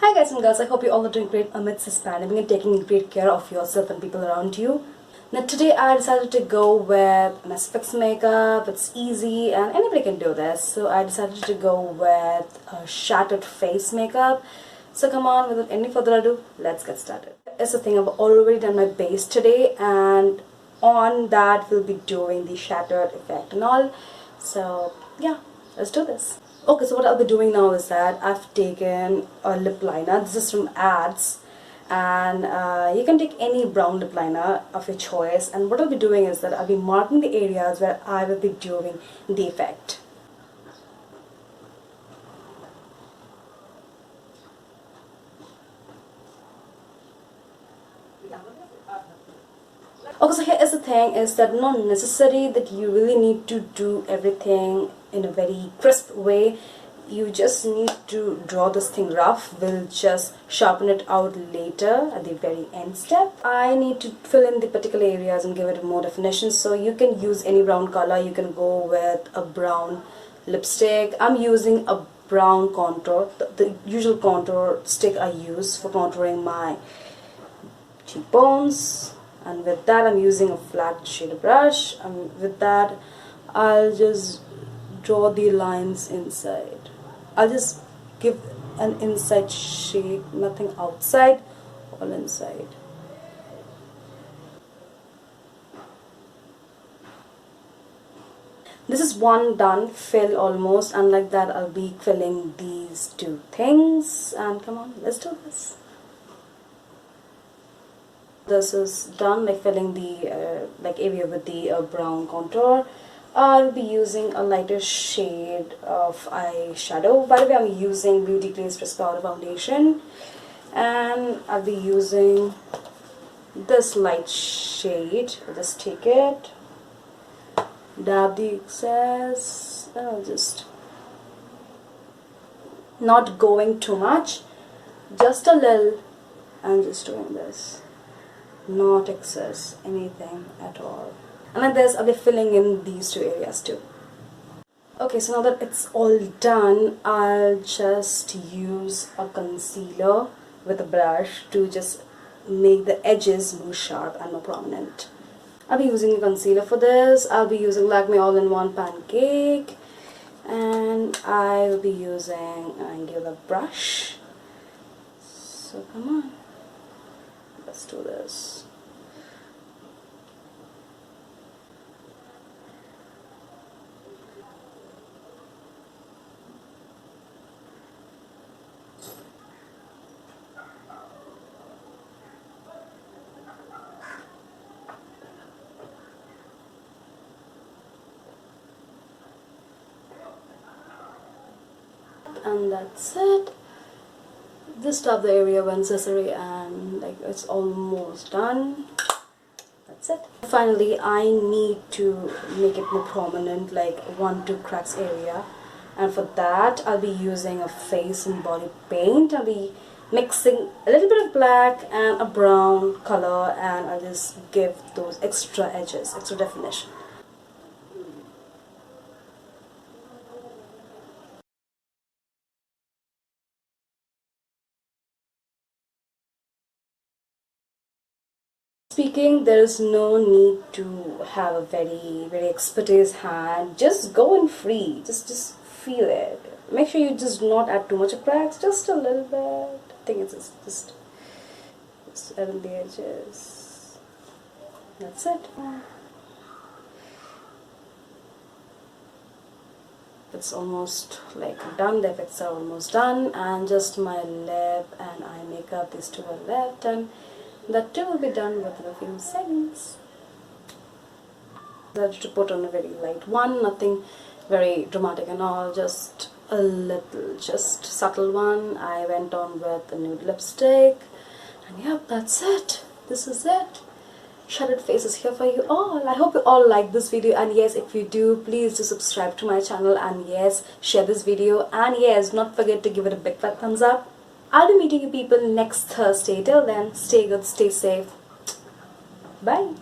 Hi guys and girls, I hope you all are doing great amidst this pandemic and taking great care of yourself and people around you. Now today I decided to go with an SFX makeup. It's easy and anybody can do this. So I decided to go with a shattered face makeup. So come on, without any further ado, let's get started. Here's the thing, I've already done my base today and on that we'll be doing the shattered effect and all. So yeah, let's do this. Okay, so what I'll be doing now is that I've taken a lip liner. This is from Ads, and you can take any brown lip liner of your choice. And what I'll be doing is that I'll be marking the areas where I will be doing the effect. Okay, so here is the thing, is that not necessary that you really need to do everything in a very crisp way. You just need to draw this thing rough. We'll just sharpen it out later at the very end step. I need to fill in the particular areas and give it more definition, so you can use any brown color. You can go with a brown lipstick. I'm using a brown contour, the usual contour stick I use for contouring my cheekbones. And with that I'm using a flat shader brush, and with that I'll just draw the lines inside. I'll just give an inside shape, nothing outside, all inside. This is one done, fill almost, and like that I'll be filling these two things. And come on, let's do this. This is done, like filling the area with the brown contour. I'll be using a lighter shade of eyeshadow. By the way, I'm using Beauty Glazed Pressed Powder Foundation, and I'll be using this light shade. I'll just take it, dab the excess, and I'll just not going too much, just a little, and just doing this. Not excess anything at all. And like this I'll be filling in these two areas too. Okay, so now that it's all done, I'll just use a concealer with a brush to just make the edges more sharp and more prominent. I'll be using a concealer for this. I'll be using Lakme All-in-One Pancake, and I'll be using an angular brush. So come on, let's do this. And that's it. Just tap the area when necessary, and like it's almost done. That's it. Finally, I need to make it more prominent, like 1-2 cracks area, and for that I'll be using a face and body paint. I'll be mixing a little bit of black and a brown color, and I'll just give those extra edges, extra definition. Speaking, there is no need to have a very expertise hand. Just go in free. Just feel it. Make sure you just not add too much of cracks. Just a little bit. I think it's just add the edges. That's it. It's almost like done. The effects are almost done, and just my lip and eye makeup. These two are left, and that too will be done within a few seconds. I had to put on a very light one, nothing very dramatic and all, just a little, just subtle one. I went on with a nude lipstick, and yep, that's it. This is it. Shattered face is here for you all. I hope you all like this video, and yes, if you do, please do subscribe to my channel, and yes, share this video, and yes, do not forget to give it a big fat thumbs up. I'll be meeting you people next Thursday. Till then, stay good, stay safe. Bye.